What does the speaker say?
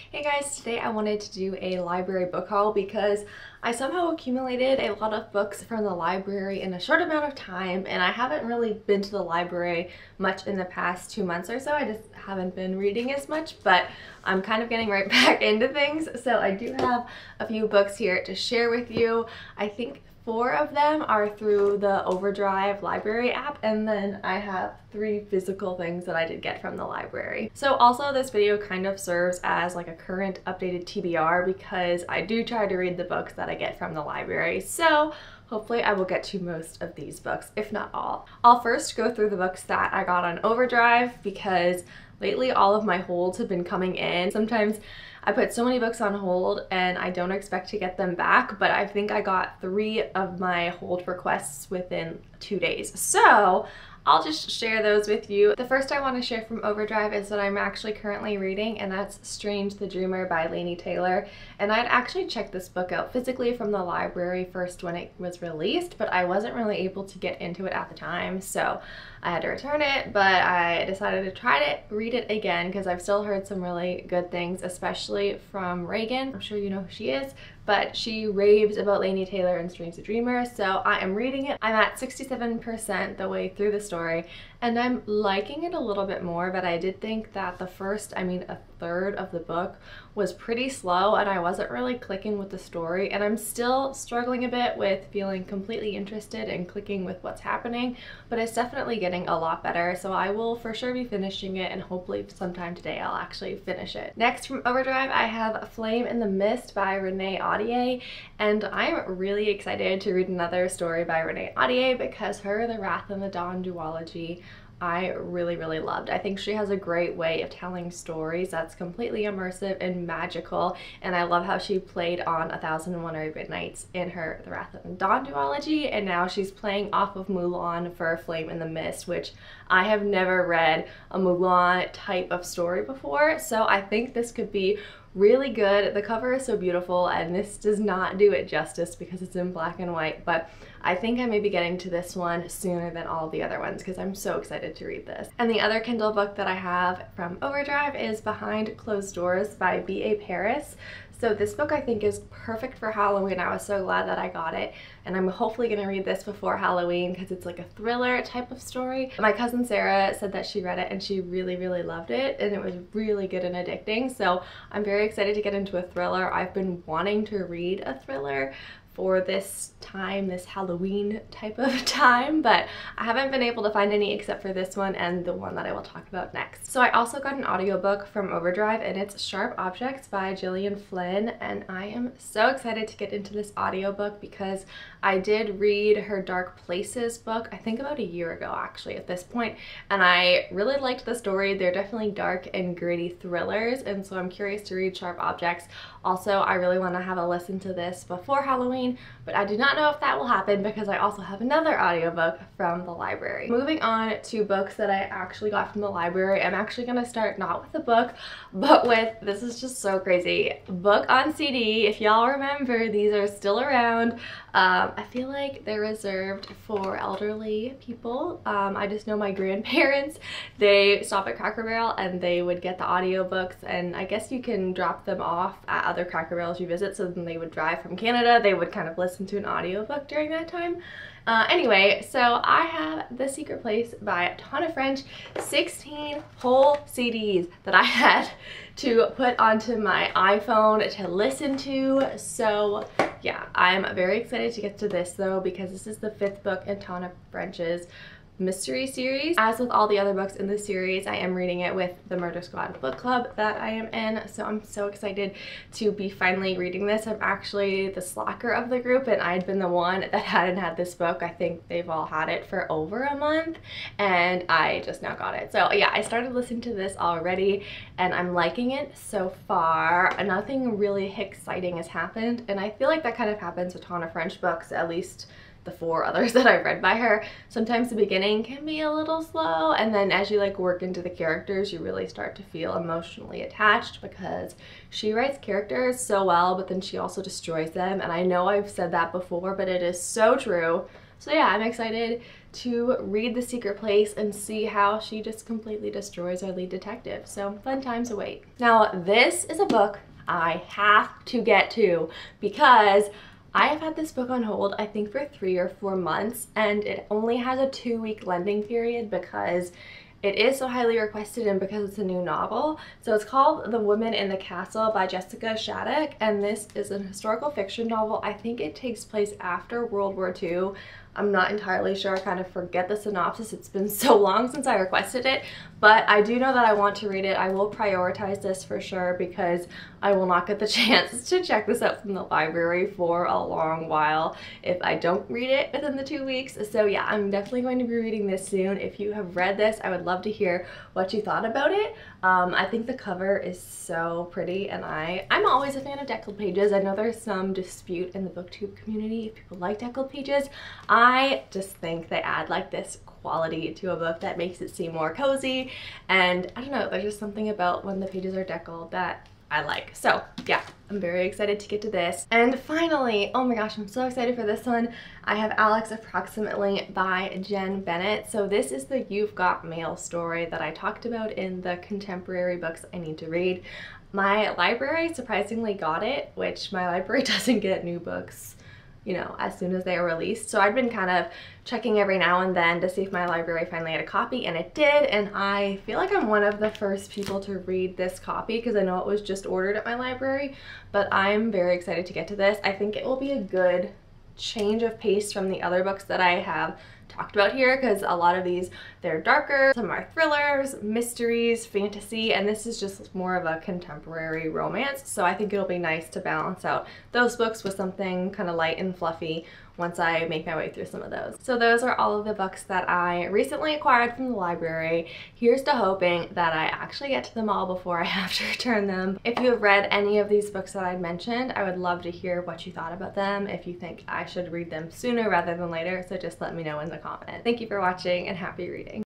Hey guys, today I wanted to do a library book haul because I somehow accumulated a lot of books from the library in a short amount of time, and I haven't really been to the library much in the past 2 months or so. I just haven't been reading as much, but I'm kind of getting right back into things. So I do have a few books here to share with you. I think 4 of them are through the Overdrive library app, and then I have 3 physical things that I did get from the library. So also this video kind of serves as like a current updated TBR because I do try to read the books that I get from the library. So hopefully I will get to most of these books, if not all. I'll first go through the books that I got on Overdrive because lately all of my holds have been coming in. Sometimes I put so many books on hold and I don't expect to get them back, but I think I got 3 of my hold requests within 2 days. So I'll just share those with you. The first I want to share from Overdrive is what I'm actually currently reading, and that's Strange the Dreamer by Laini Taylor. And I'd actually checked this book out physically from the library first when it was released, but I wasn't really able to get into it at the time, so I had to return it, but I decided to try to read it again because I've still heard some really good things, especially from Reagan. I'm sure you know who she is, but she raves about Laini Taylor and Strange the Dreamer, so I am reading it. I'm at 67% the way through the story, and I'm liking it a little bit more, but I did think that the first, a third of the book was pretty slow and I wasn't really clicking with the story, and I'm still struggling a bit with feeling completely interested and clicking with what's happening, but it's definitely getting a lot better, so I will for sure be finishing it, and hopefully sometime today I'll actually finish it. Next from Overdrive, I have Flame in the Mist by Renee Audier, and I'm really excited to read another story by Renee Audier because her The Wrath and the Dawn duology I really loved. I think she has a great way of telling stories that's completely immersive and magical, and I love how she played on 1001 Arabian Nights in her The Wrath of the Dawn duology, and now she's playing off of Mulan for Flame in the Mist, which I have never read a Mulan type of story before, so I think this could be really good. The cover is so beautiful, and this does not do it justice because it's in black and white, but I think I may be getting to this one sooner than all the other ones because I'm so excited to read this. And the other Kindle book that I have from Overdrive is Behind Closed Doors by B.A. Paris. So this book I think is perfect for Halloween. I was so glad that I got it, and I'm hopefully gonna read this before Halloween because it's like a thriller type of story. My cousin Sarah said that she read it and she really loved it, and it was really good and addicting, so I'm very excited to get into a thriller. I've been wanting to read a thriller for this time, this Halloween type of time, but I haven't been able to find any except for this one and the one that I will talk about next. So I also got an audiobook from Overdrive, and it's Sharp Objects by Gillian Flynn, and I am so excited to get into this audiobook because I did read her Dark Places book, I think about a year ago actually at this point, and I really liked the story. They're definitely dark and gritty thrillers, and so I'm curious to read Sharp Objects. Also, I really want to have a listen to this before Halloween, but I do not know if that will happen because I also have another audiobook from the library. Moving on to books that I actually got from the library, I'm actually going to start not with a book, but with, this is just so crazy, book on CD. If y'all remember, these are still around. I feel like they're reserved for elderly people. I just know my grandparents, they stop at Cracker Barrel and they would get the audiobooks, and I guess you can drop them off at other Cracker Barrels you visit, so then they would drive from Canada, they would kind of listen to an audiobook during that time. Anyway, so I have The Secret Place by Tana French, 16 whole CDs that I had to put onto my iPhone to listen to. So yeah, I'm very excited to get to this though because this is the 5th book in Tana French's mystery series. As with all the other books in the series, I am reading it with the Murder Squad book club that I am in, so I'm so excited to be finally reading this. I'm actually the slacker of the group, and I'd been the one that hadn't had this book. I think they've all had it for over a month, and I just now got it. So yeah, I started listening to this already, and I'm liking it so far. Nothing really exciting has happened, and I feel like that kind of happens with Tana French books, at least the 4 others that I've read by her. Sometimes the beginning can be a little slow, and then as you like work into the characters, you really start to feel emotionally attached because she writes characters so well, but then she also destroys them. And I know I've said that before, but it is so true. So yeah, I'm excited to read The Secret Place and see how she just completely destroys our lead detective. So fun times await. Now this is a book I have to get to because I have had this book on hold I think for 3 or 4 months, and it only has a 2-week lending period because it is so highly requested and because it's a new novel. So it's called The Woman in the Castle by Jessica Shattuck, and this is an historical fiction novel. I think it takes place after World War II. I'm not entirely sure, I kind of forget the synopsis. It's been so long since I requested it, but I do know that I want to read it. I will prioritize this for sure because I will not get the chance to check this out from the library for a long while if I don't read it within the 2 weeks. So yeah, I'm definitely going to be reading this soon. If you have read this, I would love to hear what you thought about it. I think the cover is so pretty, and I'm always a fan of deckled pages. I know there's some dispute in the booktube community if people like deckled pages. I just think they add like this quality to a book that makes it seem more cozy, and I don't know, there's just something about when the pages are deckled that I like. So yeah, I'm very excited to get to this. And finally, oh my gosh, I'm so excited for this one. I have Alex Approximately by Jen Bennett. So this is the You've Got Mail story that I talked about in the contemporary books I need to read. My library surprisingly got it, which my library doesn't get new books, you know, as soon as they are released. So I've been kind of checking every now and then to see if my library finally had a copy, and it did, and I feel like I'm one of the first people to read this copy because I know it was just ordered at my library, but I'm very excited to get to this. I think it will be a good change of pace from the other books that I have talked about here, because a lot of these, they're darker, some are thrillers, mysteries, fantasy, and this is just more of a contemporary romance. So I think it'll be nice to balance out those books with something kind of light and fluffy once I make my way through some of those. So those are all of the books that I recently acquired from the library. Here's to hoping that I actually get to them all before I have to return them. If you have read any of these books that I mentioned, I would love to hear what you thought about them, if you think I should read them sooner rather than later, so just let me know in the comments. Thank you for watching and happy reading.